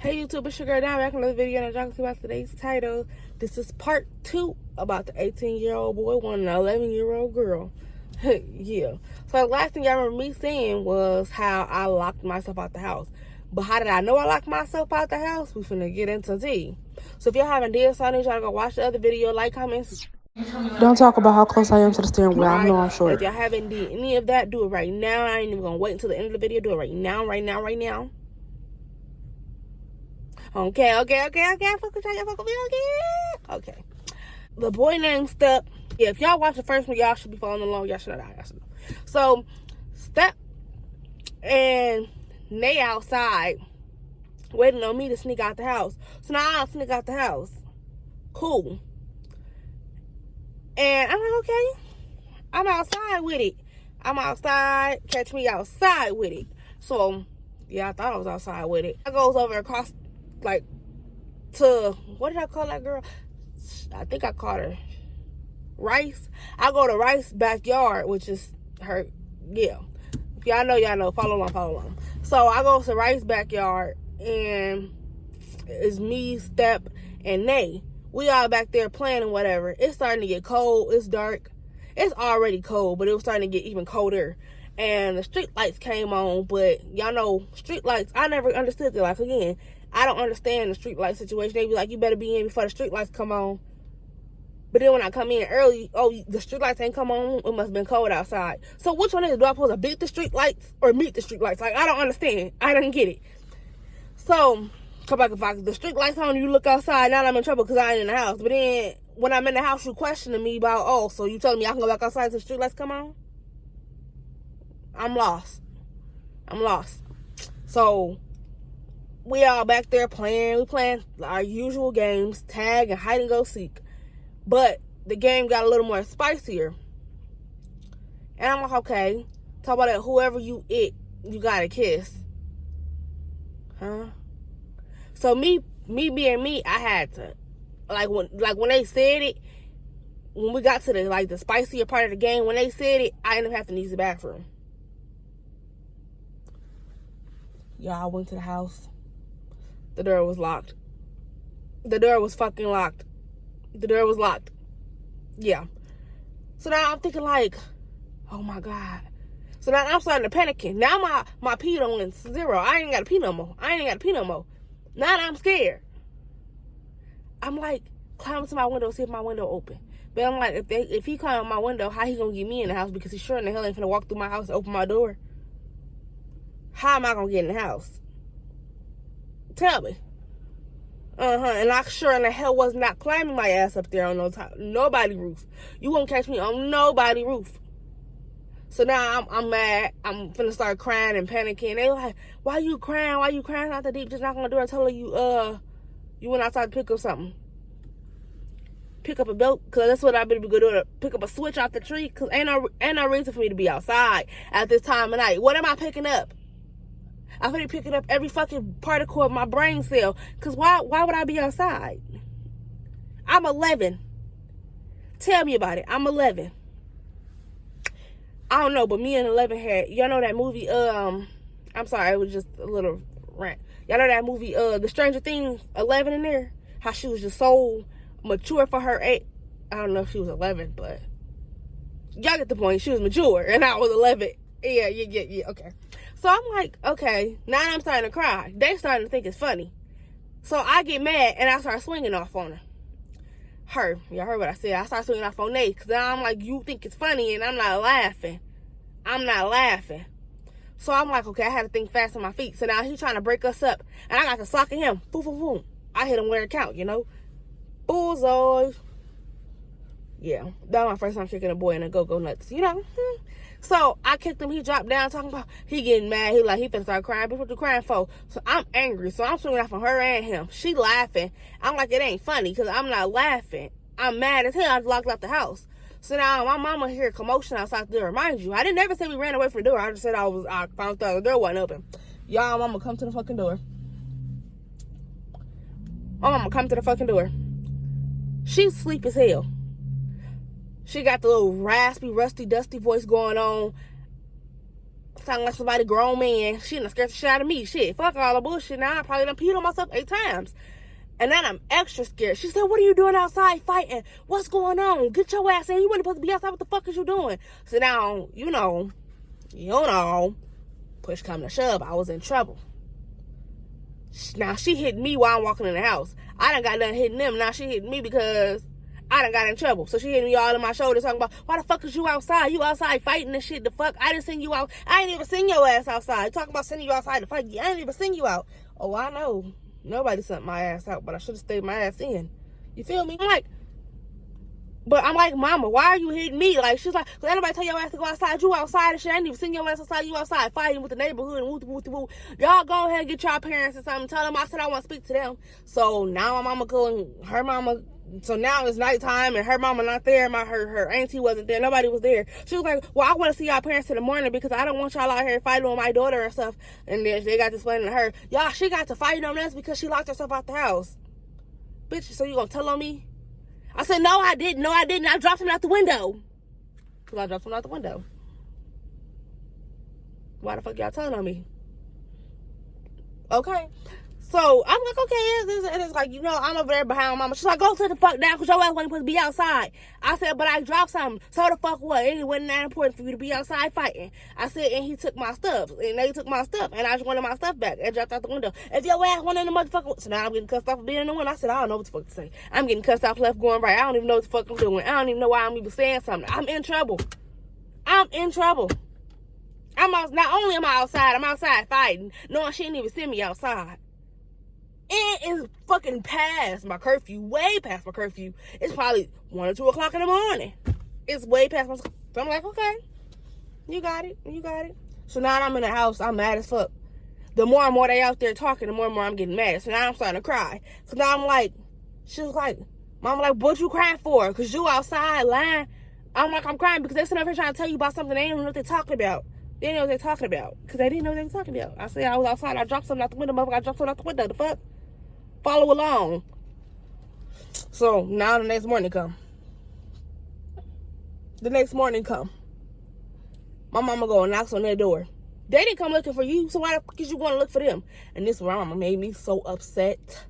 Hey YouTube, it's your girl down back in another video, and I'm talking about today's title. This is part 2 about the 18-year-old boy wanting an 11-year-old girl. Yeah. So the last thing y'all remember me saying was how I locked myself out the house. But how did I know I locked myself out the house? We finna get into tea. So if y'all haven't did so, I need y'all to go watch the other video, like, comment, Don't talk about how close I am to the steering wheel. I know I'm short. If y'all haven't did any of that, do it right now. I ain't even gonna wait until the end of the video. Do it right now, right now, right now. Okay. I fuck with y'all. Fuck with me again. Okay. The boy named Step. Yeah, if y'all watch the first one, y'all should be following along. Y'all should know that. So, Step and Nay outside waiting on me to sneak out the house. So now I'll sneak out the house. Cool. And I'm like, okay. I'm outside with it. I'm outside. Catch me outside with it. So, yeah, I thought I was outside with it. I goes over across, like, to, what did I call that girl? I think I called her Rice. I go to Rice's backyard, which is her, yeah. If y'all know, y'all know. Follow along. So I go to Rice's backyard, and it's me, Step, and Nay. We all back there playing and whatever. It's starting to get cold. It's dark. It's already cold, but it was starting to get even colder. And the street lights came on, but y'all know street lights, I never understood it. Like, again, I don't understand the street light situation. They be like, you better be in before the street lights come on. But then when I come in early, oh, the street lights ain't come on. It must have been cold outside. So which one is it? Do I supposed to beat the street lights or meet the street lights? Like, I don't understand. I didn't get it. So, come back, if the street lights on, you look outside, now I'm in trouble because I ain't in the house. But then when I'm in the house, you questioning me about, oh, so you telling me I can go back outside till the street lights come on? I'm lost. So, we all back there playing. We playing our usual games, tag and hide and go seek. But the game got a little more spicier. And I'm like, okay, talk about that, whoever you you gotta kiss. Huh? So me being me, I had to, like when they said it, when we got to the spicier part of the game, when they said it, I ended up having to use the bathroom. Y'all, I went to the house. The door was locked. The door was fucking locked. The door was locked. Yeah. So now I'm thinking like, oh my God. So now I'm starting to panicking. Now my pee done went 0. I ain't got to pee no more. Now that I'm scared. I'm like climbing to my window, see if my window open. But I'm like, if he climb my window, how he gonna get me in the house? Because he sure in the hell ain't finna walk through my house and open my door. How am I gonna get in the house? Tell me. And I sure in the hell was not climbing my ass up there on nobody roof. You won't catch me on nobody roof. So now I'm mad. I'm finna start crying and panicking. They like, why you crying? Not that deep. Just knock on the door and tell her you went outside to pick up something. Pick up a belt, cause that's what I better be good doing. Pick up a switch off the tree, cause ain't no reason for me to be outside at this time of night. What am I picking up? I'm gonna be picking up every fucking particle of my brain cell. Cause why would I be outside? I'm 11. Tell me about it. I'm 11. I don't know, but me and 11 had, y'all know that movie, I'm sorry, it was just a little rant. Y'all know that movie, The Stranger Things, 11 in there? How she was just so mature for her age. I don't know if she was 11, but y'all get the point. She was mature, and I was 11. Yeah, okay. So I'm like, okay, now I'm starting to cry. They starting to think it's funny. So I get mad, and I start swinging off on her. Y'all heard what I said. I start swinging off on Nate, because now I'm like, you think it's funny, and I'm not laughing. So I'm like, okay, I had to think fast on my feet. So now he's trying to break us up, and I got to sock at him. Boom, boom, boom. I hit him where it count, you know? Bullseye. Yeah, that was my first time kicking a boy in a go-go nuts, you know? So I kicked him. He dropped down, talking about he getting mad. He finna start crying. But what you crying for? So I'm angry. So I'm swinging off on her and him. She laughing. I'm like, it ain't funny because I'm not laughing. I'm mad as hell. I locked out the house. So now my mama hear commotion outside the door. Mind you, I didn't never say we ran away from the door. I just said I found out the door wasn't open. Y'all, mama come to the fucking door. My mama come to the fucking door. She's sleep as hell. She got the little raspy, rusty, dusty voice going on. Sounding like somebody grown man. She done scared the shit out of me. Shit, fuck all the bullshit. Now I probably done peed on myself 8 times. And then I'm extra scared. She said, what are you doing outside fighting? What's going on? Get your ass in. You weren't supposed to be outside. What the fuck is you doing? So now, you know, push come to shove, I was in trouble. Now she hit me while I'm walking in the house. I done got done hitting them. Now she hit me because I done got in trouble. So she hit me all in my shoulder talking about, why the fuck is you outside? You outside fighting and shit. The fuck? I didn't send you out. I ain't even seen your ass outside. Talking about sending you outside to fight. I ain't even seen you out. Oh, I know. Nobody sent my ass out, but I should have stayed my ass in. You feel me? I'm like, mama, why are you hitting me? Like, she's like, cause anybody tell your ass to go outside, you outside and shit. I ain't even seen your ass outside, you outside fighting with the neighborhood and woo. Y'all go ahead and get your parents or something. Tell them I said I want to speak to them. So now my mama going, her mama, so now it's nighttime and her mama not there. Her auntie wasn't there. Nobody was there. She was like, well, I want to see y'all parents in the morning because I don't want y'all out here fighting with my daughter and stuff. And then they got to explain to her, y'all, she got to fighting on us because she locked herself out the house. Bitch, so you gonna tell on me? I said, no, I didn't. I dropped him out the window. Because I dropped him out the window. Why the fuck y'all telling on me? Okay. So, I'm like, okay, it's like, I'm over there behind my mama. She's like, go sit the fuck down because your ass wasn't supposed to be outside. I said, but I dropped something. So the fuck what? It wasn't that important for you to be outside fighting. I said, and he took my stuff. And they took my stuff. And I just wanted my stuff back. And dropped out the window. If your ass went in the motherfucker. So now I'm getting cussed off for being in the window. I said, I don't know what the fuck to say. I'm getting cussed off left going right. I don't even know what the fuck I'm doing. I don't even know why I'm even saying something. I'm in trouble. Not only am I outside, I'm outside fighting. Knowing she didn't even send me outside. It is fucking past my curfew, way past my curfew. It's probably 1 or 2 o'clock in the morning. It's way past my. So I'm like, okay, you got it. So now I'm in the house, I'm mad as fuck. The more and more they out there talking, the more and more I'm getting mad. So now I'm starting to cry. So now I'm like, she was like, mom, like, what you crying for? Because you outside lying. I'm like, I'm crying because they're sitting up here trying to tell you about something they don't know what they're talking about. They didn't know what they're talking about. Because they didn't know what they were talking about. I said I was outside, I dropped something out the window, motherfucker. I dropped something out the window. The fuck? Follow along. So now the next morning come. My mama go and knocks on their door. They didn't come looking for you, so why the fuck is you going to look for them? And this my mama made me so upset.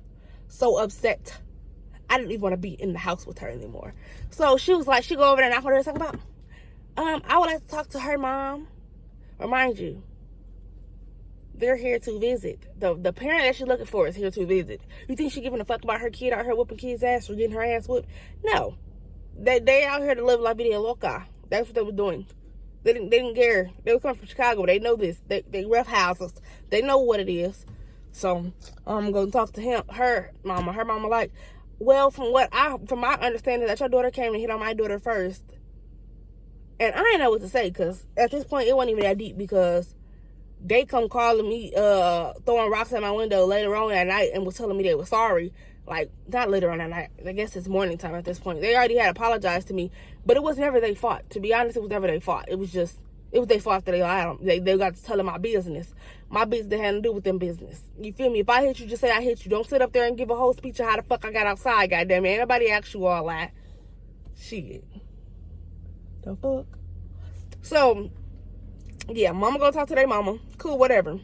I didn't even want to be in the house with her anymore. So she was like, she go over there and knock on her and talk about, I would like to talk to her mom. Remind you, they're here to visit. The parent that she's looking for is here to visit. You think she giving a fuck about her kid out here whooping kids' ass or getting her ass whooped? No. They out here to live la vida loca. That's what they were doing. They didn't care. They were coming from Chicago. They know this. They rough houses. They know what it is. So I'm gonna talk to her mama. Her mama like, well, from my understanding that your daughter came and hit on my daughter first. And I didn't know what to say because at this point it wasn't even that deep because they come calling me, throwing rocks at my window later on that night and was telling me they were sorry. Like, not later on that night. I guess it's morning time at this point. They already had apologized to me, but it was never their fault. To be honest, it was never their fault. It was their fault that they lied on. They got to tell them my business. My business that had to do with them business. You feel me? If I hit you, just say I hit you. Don't sit up there and give a whole speech of how the fuck I got outside, goddamn it. Ain't nobody asked you all that. Shit. The fuck? So, yeah, mama go talk to their mama. Cool, whatever.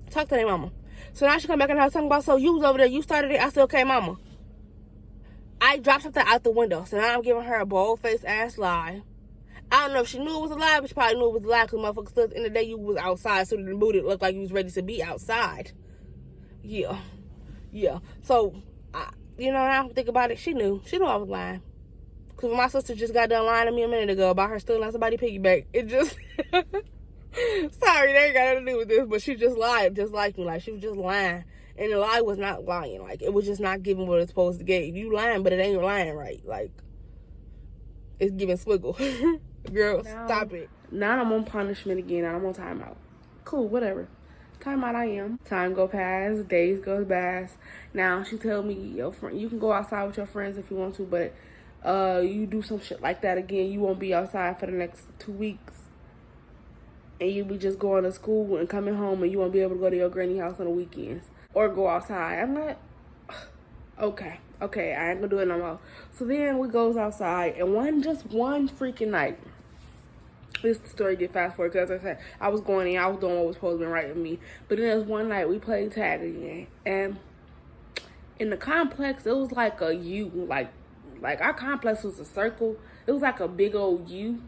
Talk to their mama. So now she come back in the house talking about, so you was over there, you started it. I said, okay, mama. I dropped something out the window. So now I'm giving her a bold-faced ass lie. I don't know if she knew it was a lie, but she probably knew it was a lie because motherfuckers still at the end of the day you was outside, so the mood it looked like you was ready to be outside. Yeah. So, now I'm thinking about it, she knew I was lying. Because when my sister just got done lying to me a minute ago about her stealing somebody's piggyback, it just... Sorry, they ain't got nothing to do with this, but she just lied just like me. Like, she was just lying. And the lie was not lying. Like, it was just not giving what it's supposed to give. You lying, but it ain't lying right. Like, it's giving swiggle. Girl, stop it. Now I'm on punishment again. Now I'm on timeout. Cool, whatever. Timeout I am. Time go past. Days go past. Now, she tell me, yo, friend, you can go outside with your friends if you want to, but you do some shit like that again, you won't be outside for the next 2 weeks. And you be just going to school and coming home and you won't be able to go to your granny house on the weekends. Or go outside. I'm like, okay, I ain't gonna do it no more. So then we goes outside and one freaking night, this story get fast forward because, as I said, I was going in, I was doing what was supposed to be right with me. But then there was one night we played tag again, and in the complex it was like a U, like our complex was a circle. It was like a big old U,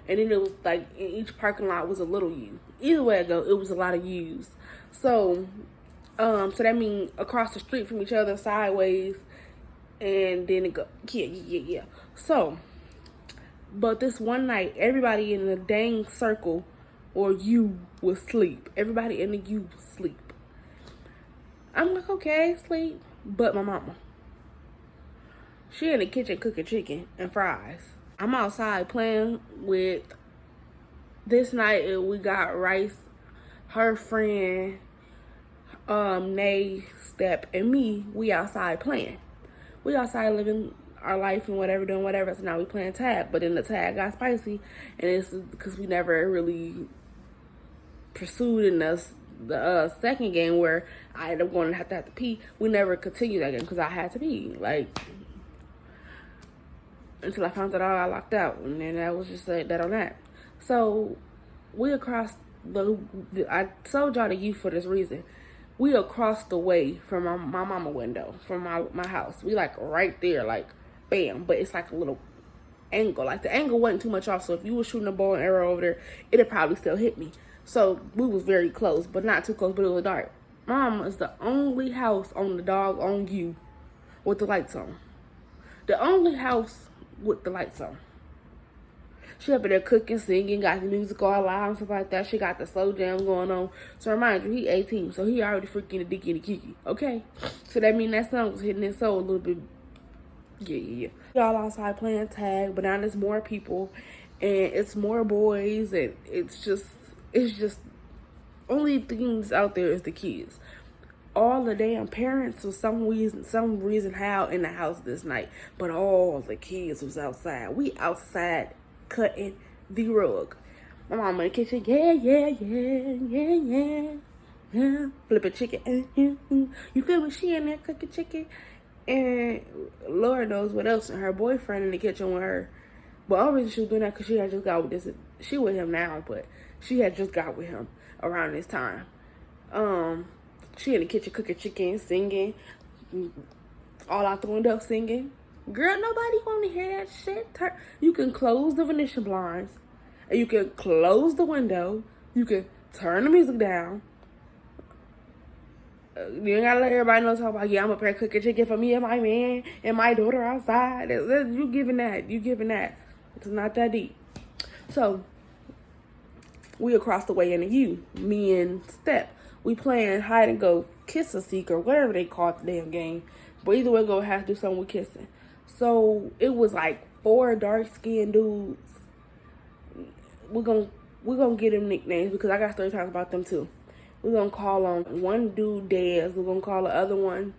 and then it was like in each parking lot was a little U. Either way I go, it was a lot of U's. So so that means across the street from each other, sideways, and then it go, yeah. So, but this one night, everybody in the dang circle or U was asleep. Everybody in the U was asleep. I'm like, okay, sleep. But my mama, she in the kitchen cooking chicken and fries. I'm outside playing with, this night we got Rice, her friend, Nay, Step, and me. We outside playing. We outside living our life and whatever, doing whatever. So now we playing tag. But then the tag got spicy, and it's because we never really pursued in the second game where I ended up going to have to pee. We never continued that game because I had to pee, like, until I found out I got locked out, and then that was just that on that. So we across I told y'all the youth for this reason. We across the way from my mama window, from my house. We like right there, like bam, but it's like a little angle. Like the angle wasn't too much off, so if you were shooting a bow and arrow over there, it'd probably still hit me. So we was very close, but not too close, but it was dark. Mom is the only house on the dog on you with the lights on. The only house with the lights on. She up there cooking, singing, got the music all loud and stuff like that. She got the slow jams going on. So remind you, he 18, so he already freaking the dicky and the kiki, okay? So that mean that song was hitting his soul a little bit. Yeah. Y'all outside playing tag, but now there's more people, and it's more boys, and it's just only things out there is the kids. All the damn parents for some reason how in the house this night, but all the kids was outside. We outside cutting the rug. My mama in the kitchen, yeah. Flipping chicken. You feel me? She in there cooking chicken. And Lord knows what else. And her boyfriend in the kitchen with her. But all reason she was doing that because she had just got with this. She with him now, but she had just got with him around this time. She in the kitchen cooking chicken, singing, all out the window singing. Girl, nobody want to hear that shit. You can close the Venetian blinds, and you can close the window. You can turn the music down. You ain't gotta let everybody know, talk about, yeah, I'm up here cooking chicken for me and my man and my daughter outside. You giving that. It's not that deep. So, we across the way in the U, me and Step. We playing hide and go, kiss a seek, or whatever they call it, the damn game. But either way, gonna have to do something with kissing. So it was like 4 dark-skinned dudes. We're gonna get them nicknames because I got story times about them too. We're gonna call on one dude Dez. We're gonna call the other one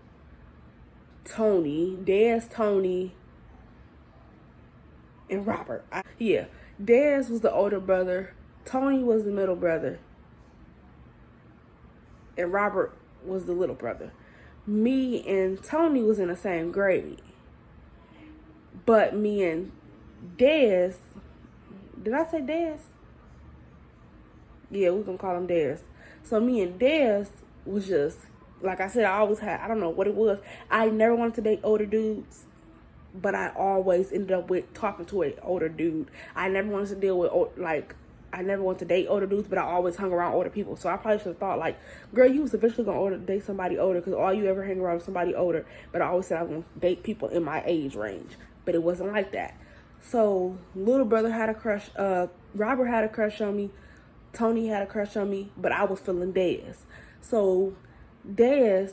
Tony. Dez, Tony, and Robert. Dez was the older brother. Tony was the middle brother. And Robert was the little brother. Me and Tony was in the same grade. But me and Dez, did I say Dez? Yeah, we're gonna call him Dez. So me and Dez was just, like I said, I always had, I don't know what it was. I never wanted to date older dudes, but I always ended up with talking to an older dude. I never wanted to deal with, I never wanted to date older dudes, but I always hung around older people. So I probably should have thought, like, girl, you was eventually going to date somebody older because all you ever hang around with somebody older. But I always said I was going to date people in my age range. But it wasn't like that. So little brother had a crush. Robert had a crush on me. Tony had a crush on me. But I was feeling Dez. So Dez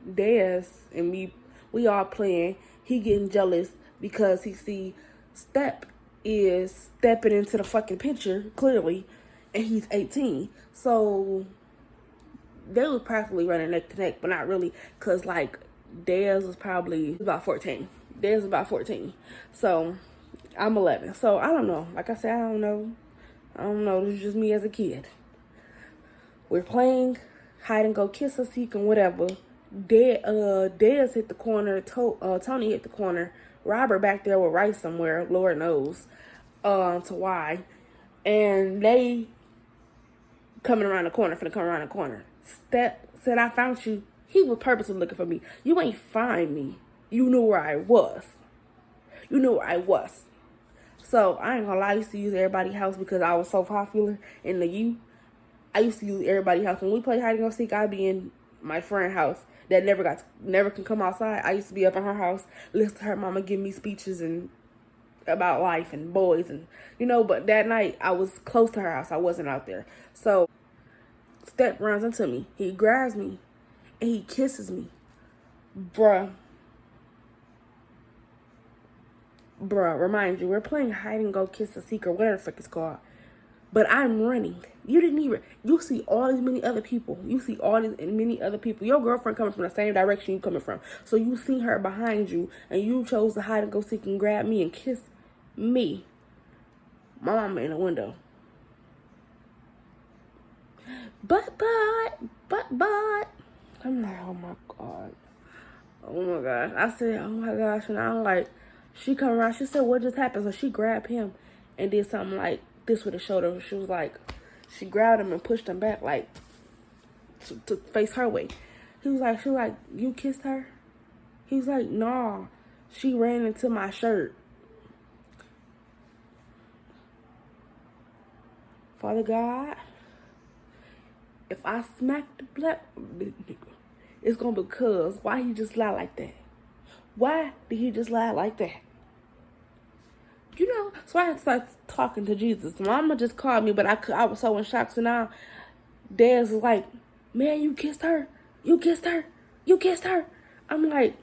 and me, we all playing. He getting jealous because he see Step is stepping into the fucking picture, clearly, and he's 18. So they was practically running neck to neck, but not really, because, like, Dez was probably about 14. Dez was about 14. So I'm 11. So I don't know. Like I said, I don't know. This is just me as a kid. We're playing hide and go, kiss or seek and whatever. Dez hit the corner. Tony hit the corner. Robert back there with Rice somewhere, Lord knows. to Y, and they coming around the corner, finna come around the corner. Step said, I found you. He was purposely looking for me. You ain't find me. You knew where I was. You knew where I was. So, I ain't gonna lie, I used to use everybody's house because I was so popular in the U. I used to use everybody's house. When we play hide and go seek, I'd be in my friend's house that never can come outside. I used to be up in her house, listen to her mama give me speeches and about life and boys and, but that night I was close to her house. I wasn't out there. So, Step runs into me. He grabs me and he kisses me. Bruh, remind you, we're playing hide and go kiss a seek or whatever the fuck it's called. But I'm running. You see all these many other people. Your girlfriend coming from the same direction you coming from. So you see her behind you and you chose to hide and go seek and grab me and kiss me. My mama in the window. But. I'm like, oh my God. I said, oh my gosh. And I'm like, she come around. She said, what just happened? So she grabbed him and did something like this with his shoulder. She was like, she grabbed him and pushed him back like to face her way. She was like, you kissed her? He was like, nah. She ran into my shirt. Father God, if I smack the black nigga, it's gonna be because why he just lie like that? Why did he just lie like that? So I had to start talking to Jesus. Mama just called me, but I was so in shock. So now, Dad's like, man, you kissed her. You kissed her. You kissed her. I'm like,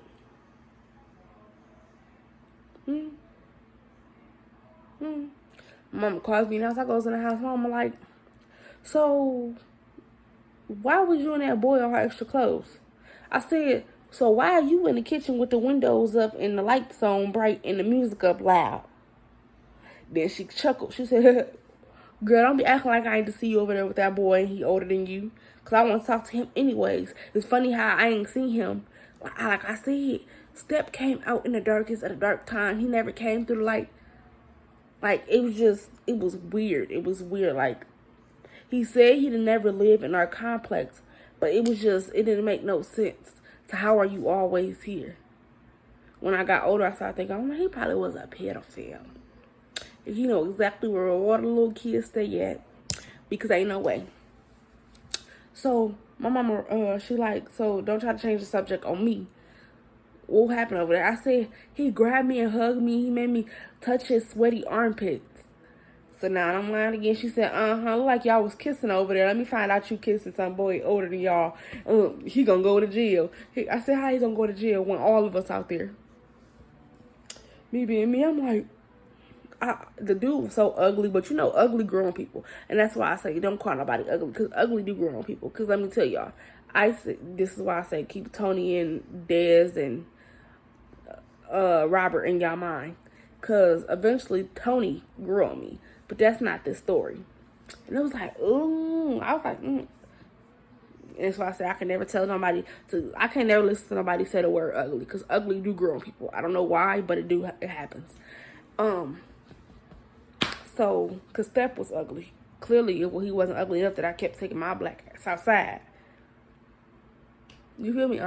Mama calls me now, so I goes in the house. Mama like, so why was you and that boy on her extra clothes? I said, so why are you in the kitchen with the windows up and the lights on bright and the music up loud? Then she chuckled. She said, girl, don't be acting like I ain't to see you over there with that boy and he older than you. Because I want to talk to him anyways. It's funny how I ain't seen him. Like I said, Step came out in the darkest at a dark time. He never came through the light. Like, it was weird. It was weird. Like, he said he'd never lived in our complex. But it didn't make no sense to how are you always here. When I got older, I started thinking, he probably was a pedophile. He know exactly where all the little kids stay at. Because ain't no way. So, my mama, she like, so don't try to change the subject on me. What happened over there? I said, he grabbed me and hugged me. He made me touch his sweaty armpits. So now I'm lying again. She said, look like y'all was kissing over there. Let me find out you kissing some boy older than y'all. He gonna go to jail. I said, how he gonna go to jail when all of us out there? Me being me, I'm like, the dude was so ugly, but ugly grown people. And that's why I say don't call nobody ugly, because ugly do grown people. Because let me tell y'all, this is why I say keep Tony and Dez and Robert in y'all mind. Because eventually Tony grew on me. But that's not this story. And it was like, ooh. I was like, And that's why I say I can never tell nobody I can never listen to nobody say the word ugly. Because ugly do grow on people. I don't know why, but it happens. So, because Step was ugly. Clearly, he wasn't ugly enough that I kept taking my black ass outside. You feel me?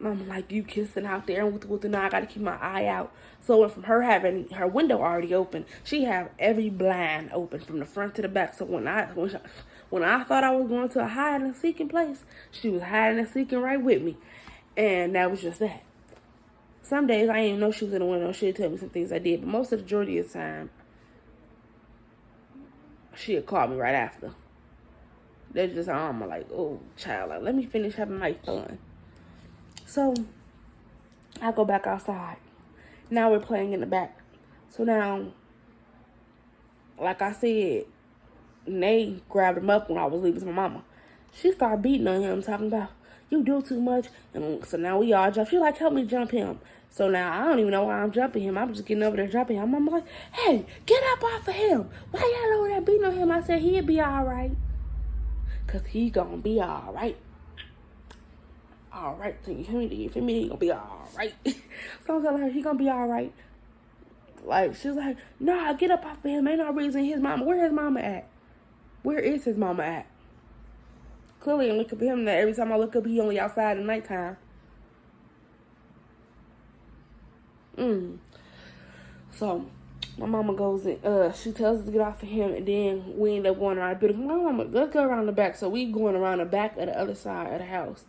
I'm like, you kissing out there, and with now I got to keep my eye out. So from her having her window already open, she have every blind open from the front to the back. So when I thought I was going to a hiding and seeking place, she was hiding and seeking right with me. And that was just that. Some days I didn't even know she was in the window. She'd tell me some things I did. But most of the majority of the time, she'd call me right after. That's just how I'm like, oh, child, let me finish having my fun. So, I go back outside. Now we're playing in the back. So now, like I said, Nay grabbed him up when I was leaving with my mama. She started beating on him, talking about, you do too much. And so now we all jump. She like, help me jump him. So now I don't even know why I'm jumping him. I'm just getting over there jumping him. I'm like, hey, get up off of him. Why y'all over there beating on him? I said, he'll be all right. Because he gonna be all right. All right. So you feel me? He gonna be all right. So I'm telling her, he gonna be all right. Like, she was like, nah, get up off of him. Ain't no reason his mama. Where his mama at? Where is his mama at? Clearly, I'm looking for him. That every time I look up, he only outside at nighttime. So, my mama goes in, she tells us to get off of him, and then we end up going around the building. My mama, let's go around the back. So we going around the back of the other side of the house,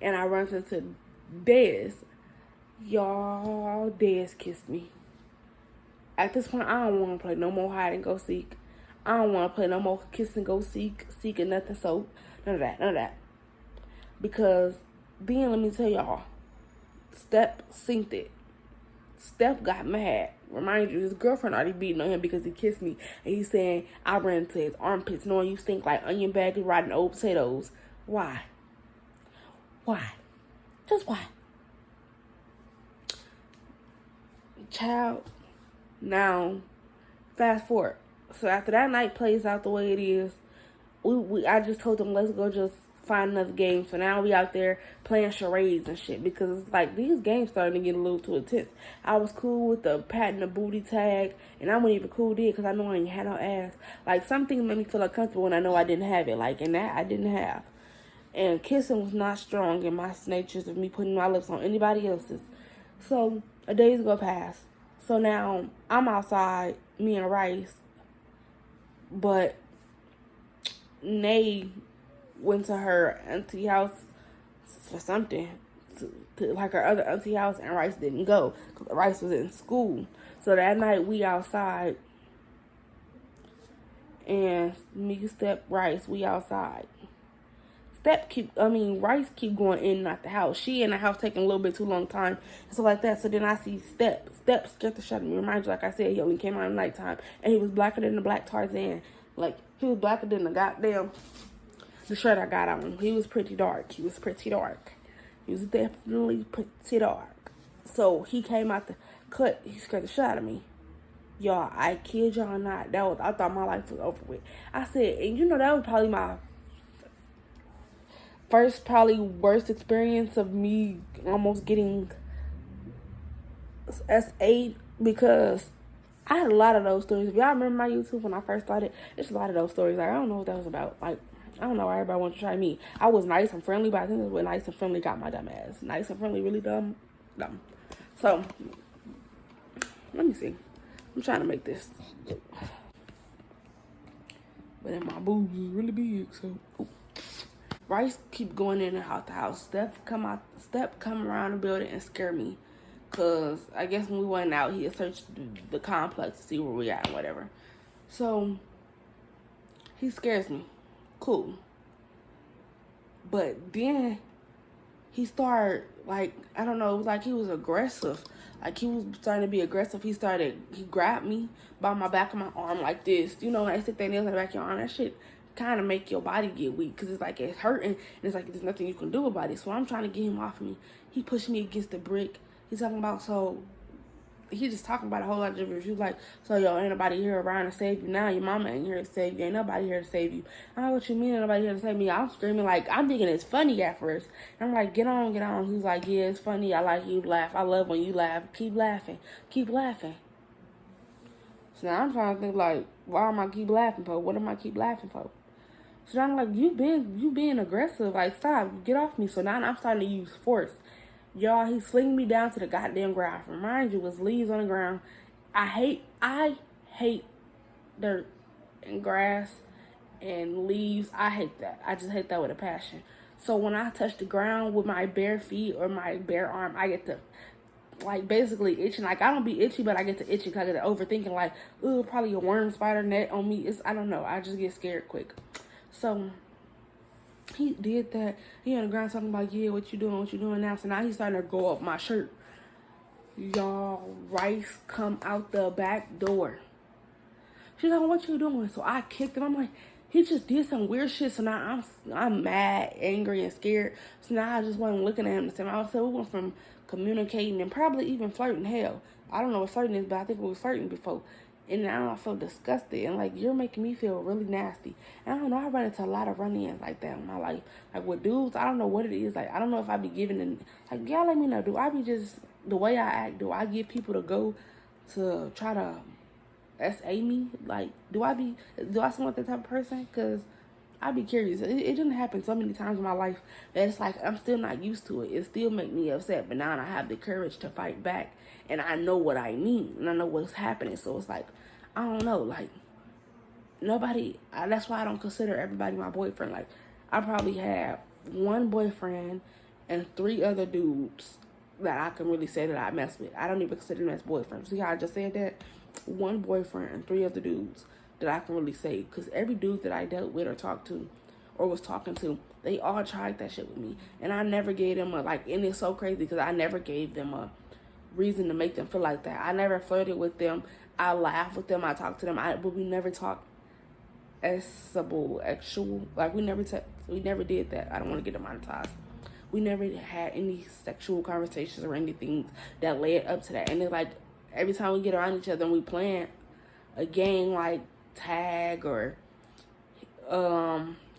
and I run into Dez. Y'all, Dez kissed me. At this point, I don't want to play no more hide and go seek. I don't want to play no more kiss and go seek or nothing. So, none of that. Because then, let me tell y'all, Step synced it. Steph got mad. Remind you, his girlfriend already beating on him because he kissed me. And he's saying, I ran into his armpits knowing you stink like onion bags riding old potatoes. Why? Just why? Child. Now, fast forward. So after that night plays out the way it is, I just told them, let's go just find another game. So now we out there playing charades and shit, because it's like these games starting to get a little too intense. I was cool with the patting the booty tag, and I wasn't even cool with it because I know I ain't had no ass. Like, some things made me feel uncomfortable when I know I didn't have it. Like, and that I didn't have. And kissing was not strong in my natures of me putting my lips on anybody else's. So a days go past. So now I'm outside, me and Rice, but Nay went to her auntie house for something, to like her other auntie house, and Rice didn't go because Rice was in school. So that night we outside, and me, Step, Rice, we outside. Rice keep going in and out the house. She in the house taking a little bit too long time and stuff like that. So then I see Step scared the shit out of me. Remind you, like I said, he only came out at nighttime, and he was blacker than the black Tarzan. Like, he was blacker than the shirt I got on. He was pretty dark. He was definitely pretty dark. So he came out the cut. He scared the shit out of me. Y'all, I kid y'all not. I thought my life was over with. I said, and that was probably my first, probably worst experience of me almost getting S8, because I had a lot of those stories. If y'all remember my YouTube when I first started, it's a lot of those stories. Like, I don't know what that was about. Like, I don't know why everybody wanted to try me. I was nice and friendly, but I think that's what nice and friendly got my dumb ass. Nice and friendly, really dumb. So, let me see. I'm trying to make this. But then my boobs is really big, so. Ooh. Rice keep going in and out the house. Step come around the building and scare me. Because I guess when we went out, he had searched the complex to see where we at and whatever. So, he scares me. Cool. But then he started, like, I don't know, it was like he was aggressive. Like, he was starting to be aggressive. He grabbed me by my back of my arm like this. When they stick their nails in the back of your arm, that shit kind of make your body get weak, because it's like it's hurting, and it's like there's nothing you can do about it. So I'm trying to get him off of me. He pushed me against the brick. He's talking about, he just talking about a whole lot of gibberish. He was like, so yo, ain't nobody here around to save you now. Your mama ain't here to save you. Ain't nobody here to save you. I don't know what you mean, ain't nobody here to save me. I'm screaming, like, I'm thinking it's funny at first. And I'm like, get on. He's like, yeah, it's funny. I like you laugh. I love when you laugh. Keep laughing. So now I'm trying to think, like, why am I keep laughing for? What am I keep laughing for? So now I'm like, you being aggressive. Like, stop. Get off me. So now I'm starting to use force. Y'all, he slinging me down to the goddamn ground. Remind you, it's leaves on the ground. I hate dirt and grass and leaves. I hate that. I just hate that with a passion. So when I touch the ground with my bare feet or my bare arm, I get to, like, basically itching. Like, I don't be itchy, but I get to itching because I get to overthinking, like, ooh, probably a worm spider net on me. I don't know. I just get scared quick. So he did that. He on the ground talking about, yeah, what you doing now? So now he's starting to go up my shirt. Y'all, Rice come out the back door. She's like, what you doing? So I kicked him. I'm like, he just did some weird shit. So now I'm mad, angry, and scared. So now I just wasn't looking at him the same. I was saying, we went from communicating and probably even flirting. Hell, I don't know what flirting is, but I think we were flirting before. And now I feel disgusted, and like, you're making me feel really nasty. And I don't know, I run into a lot of run-ins like that in my life. Like with dudes, I don't know what it is. Like, I don't know if I be giving them, like, y'all let me know, do I be just, the way I act, do I give people to go to try to SA me. Like, do I seem like that type of person? Because I'd be curious. It didn't happen so many times in my life that it's like I'm still not used to it. It still make me upset, but now I have the courage to fight back, and I know what I mean, and I know what's happening. So it's like, I don't know, like, that's why I don't consider everybody my boyfriend. Like, I probably have one boyfriend and 3 other dudes that I can really say that I mess with. I don't even consider them as boyfriends. See how I just said that? One boyfriend and 3 other dudes that I can really say. Because every dude that I dealt with or talked to or was talking to, they all tried that shit with me. And I never gave them and it's so crazy because I never gave them a reason to make them feel like that. I never flirted with them. I laughed with them. I talked to them. But we never talked actual. Like, we never did that. I don't want to get demonetized. We never had any sexual conversations or anything that led up to that. And it's like, every time we get around each other and we playing a game like tag or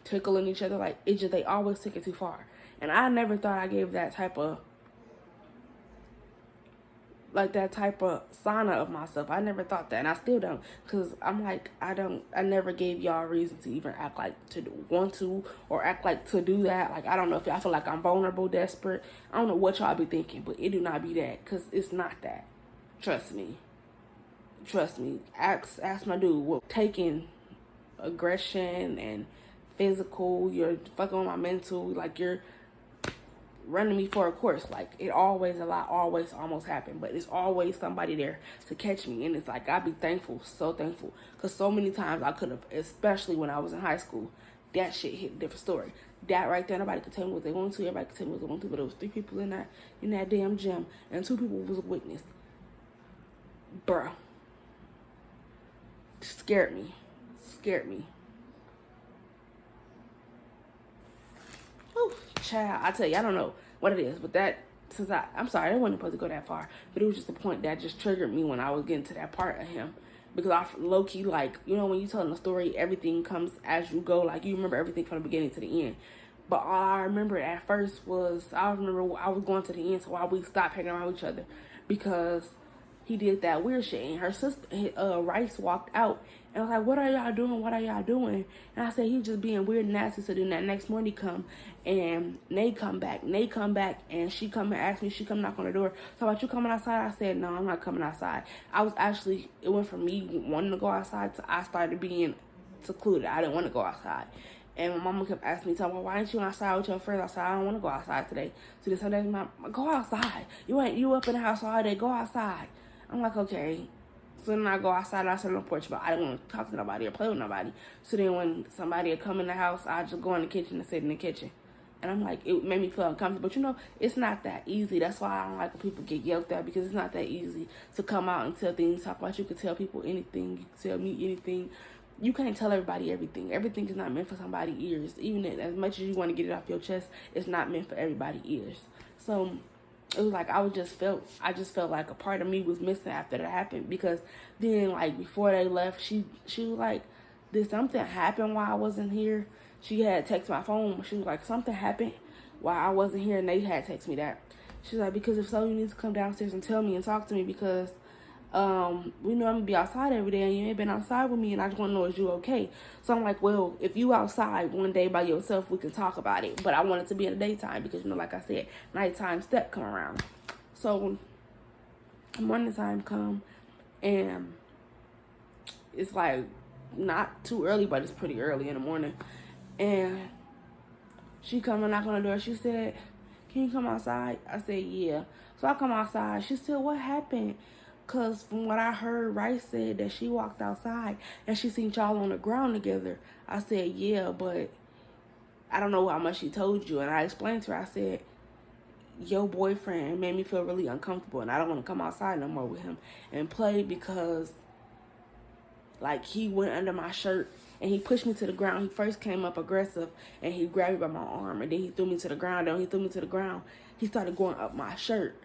tickling each other, like, they always take it too far. And I never thought I gave that type of sauna of myself. I never thought that, and I still don't, because I'm like, I never gave y'all a reason to even act like to want to, or act like to do that. Like, I don't know if y'all feel like I'm vulnerable, desperate. I don't know what y'all be thinking, but it do not be that, because it's not that. Trust me. Ask my dude. Well, taking aggression and physical, you're fucking with my mental, like, you're running me for a course. Like, it always almost happen, but it's always somebody there to catch me. And it's like, I'd be thankful, so thankful, because so many times I could have, especially when I was in high school, that shit hit a different story. That right there, nobody could tell me what they want to, everybody could tell me what they want to, but there was 3 people in that damn gym, and 2 people was a witness. Bruh. Scared me. Whew, child, I tell you, I don't know what it is, but that, I'm sorry, I wasn't supposed to go that far, but it was just the point that just triggered me when I was getting to that part of him, because I low-key, like, you know, when you telling a story, everything comes as you go, like, you remember everything from the beginning to the end. But all I remember at first was, I was going to the end, so why we stopped hanging around each other, because he did that weird shit, and her sister, Rice, walked out, and I was like, what are y'all doing? And I said, he was just being weird and nasty. So then that next morning come, and Nate come back, and she come and ask me, she come knock on the door, so about you coming outside? I said, no, I'm not coming outside. It went from me wanting to go outside to I started being secluded. I didn't want to go outside. And my mama kept asking me, why ain't you outside with your friends? I said, I don't want to go outside today. So this Sunday, go outside. You up in the house all day, go outside. I'm like, okay. So then I go outside and I sit on the porch, but I didn't want to talk to nobody or play with nobody. So then when somebody would come in the house, I just go in the kitchen and sit in the kitchen. And I'm like, it made me feel uncomfortable. But you know, it's not that easy. That's why I don't like when people get yelled at, because it's not that easy to come out and tell things, talk about. You can tell people anything. You can tell me anything. You can't tell everybody everything. Everything is not meant for somebody's ears. Even as much as you want to get it off your chest, it's not meant for everybody's ears. So it was like, I just felt like a part of me was missing after that happened, because then, like, before they left, she was like, did something happen while I wasn't here? She had texted my phone. She was like, something happened while I wasn't here, and they had texted me that. She was like, because if so, you need to come downstairs and tell me and talk to me, because we know I'm gonna be outside every day and you ain't been outside with me, and I just want to know, is you okay? So I'm like, well, if you outside one day by yourself, we can talk about it, but I want it to be in the daytime, because, you know, like I said, nighttime step come around. So morning time come, and it's like not too early, but it's pretty early in the morning, and she come and knock on the door. She said, can you come outside? I said, yeah. So I come outside. She said, what happened? Because from what I heard, Rice said that she walked outside and she seen y'all on the ground together. I said, yeah, but I don't know how much she told you. And I explained to her, I said, your boyfriend made me feel really uncomfortable, and I don't want to come outside no more with him and play, because, like, he went under my shirt and he pushed me to the ground. He first came up aggressive and he grabbed me by my arm, and then he threw me to the ground. He started going up my shirt.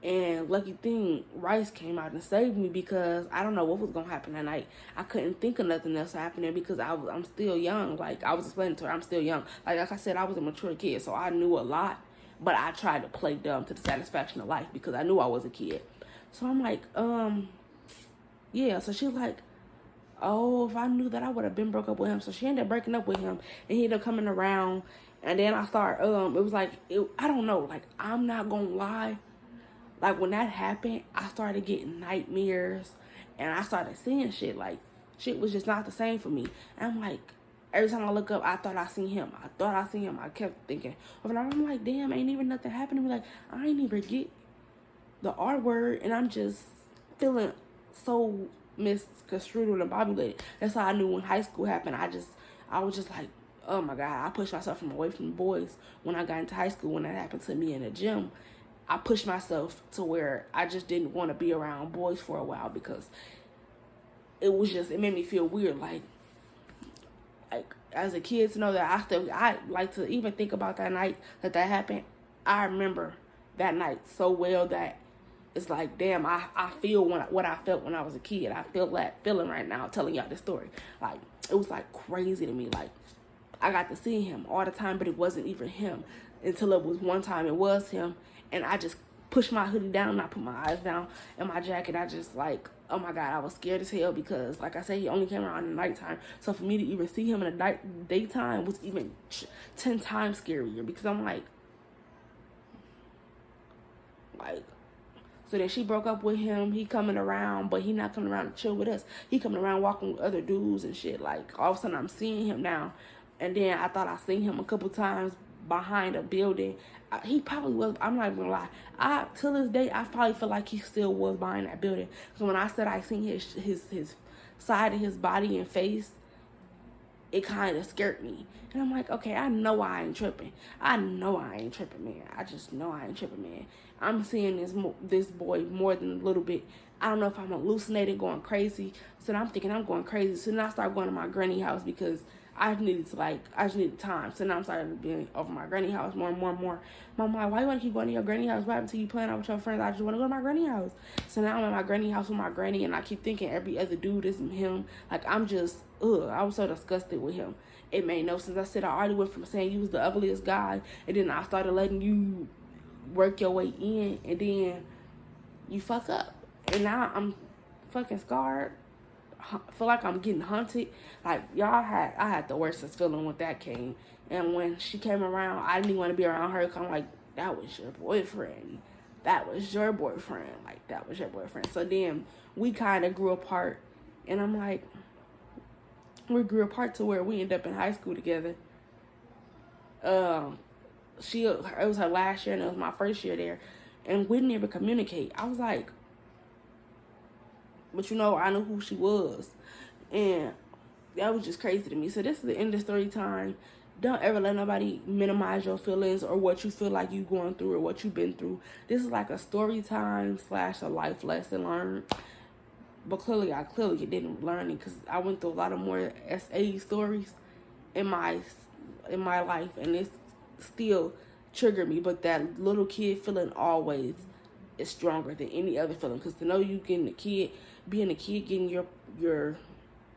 And lucky thing, Rice came out and saved me, because I don't know what was going to happen that night. I couldn't think of nothing else happening, because I'm still young. Like, I was explaining to her, I'm still young. Like I said, I was a mature kid, so I knew a lot. But I tried to play dumb to the satisfaction of life, because I knew I was a kid. So I'm like, Yeah, so she was like, oh, if I knew that, I would have been broke up with him. So she ended up breaking up with him, and he ended up coming around. And then I started, it was like, I don't know, like, I'm not gonna lie. Like, when that happened, I started getting nightmares, and I started seeing shit. Like, shit was just not the same for me. And I'm like, every time I look up, I thought I seen him. I thought I seen him. I kept thinking. But I'm like, damn, ain't even nothing happened to me. Like, I ain't even get the R word, and I'm just feeling so misconstrued and bobulated. That's how I knew when high school happened. I was just like, oh my God, I pushed myself from away from the boys when I got into high school. When that happened to me in the gym, I pushed myself to where I just didn't want to be around boys for a while, because it made me feel weird. Like as a kid, to know that I like to even think about that night that happened. I remember that night so well that it's like, damn, I feel what I felt when I was a kid. I feel that feeling right now telling y'all this story. Like, it was like crazy to me. Like, I got to see him all the time, but it wasn't even him until it was one time it was him. And I just pushed my hoodie down and I put my eyes down in my jacket. I just like, oh my God, I was scared as hell, because like I said, he only came around in the nighttime. So for me to even see him in the daytime was even 10 times scarier, because I'm like, so then she broke up with him. He coming around, but he not coming around to chill with us. He coming around walking with other dudes and shit. Like, all of a sudden I'm seeing him now. And then I thought I seen him a couple times behind a building. He probably was. I'm not even gonna lie. Till this day, I probably feel like he still was behind that building. So when I said I seen his side of his body and face, it kind of scared me. And I'm like, okay, I know I ain't tripping. I know I ain't tripping, man. I just know I ain't tripping, man. I'm seeing this boy more than a little bit. I don't know if I'm hallucinating, going crazy. So I'm thinking I'm going crazy. So then I start going to my granny house, because I just needed time. So now I'm starting to be over my granny house more and more and more. Mom, like, why you want to keep going to your granny house? What happened to you playing out with your friends? I just want to go to my granny house. So now I'm at my granny house with my granny, and I keep thinking every other dude is him. Like, I was so disgusted with him. It made no sense. I said, I already went from saying you was the ugliest guy, and then I started letting you work your way in, and then you fuck up. And now I'm fucking scarred. Feel like I'm getting hunted. Like, I had the worstest feeling when that came. And when she came around, I didn't even want to be around her, because I'm like, that was your boyfriend. That was your boyfriend. Like, that was your boyfriend. So then we kind of grew apart. And I'm like, we grew apart to where we ended up in high school together. It was her last year, and it was my first year there. And we didn't even communicate. I was like, but I knew who she was. And that was just crazy to me. So this is the end of story time. Don't ever let nobody minimize your feelings or what you feel like you going through or what you've been through. This is like a story time / a life lesson learned. But clearly, I didn't learn it, because I went through a lot of more SA stories in my life, and it's still triggered me. But that little kid feeling always is stronger than any other feeling, because to know you being a kid, getting your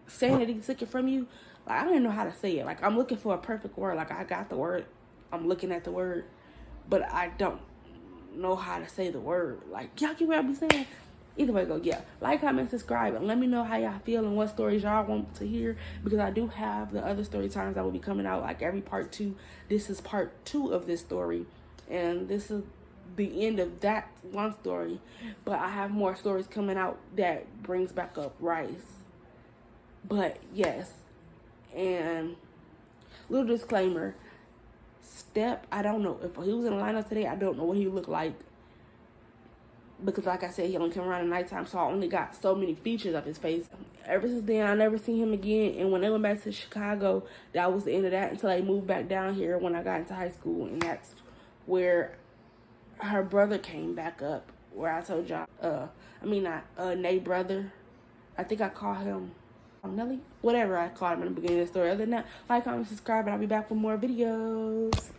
sanity taken from you. Like, I don't even know how to say it. Like, I'm looking for a perfect word. Like, I got the word, I'm looking at the word, but I don't know how to say the word. Like, y'all get what I'm saying? Either way, like, comment, subscribe, and let me know how y'all feel and what stories y'all want to hear, because I do have the other story times that will be coming out, like every part 2. This is part 2 of this story, and this is the end of that one story. But I have more stories coming out that brings back up Rice. But yes, and little disclaimer, Step, I don't know if he was in the lineup today. I don't know what he looked like, because like I said, he only came around at nighttime, so I only got so many features of his face. Ever since then, I never seen him again. And when they went back to Chicago, that was the end of that, until they moved back down here when I got into high school. And that's where her brother came back up, where I told y'all, Nate brother. I think I called him Nelly, whatever I called him in the beginning of the story. Other than that, like, comment, subscribe, and I'll be back with more videos.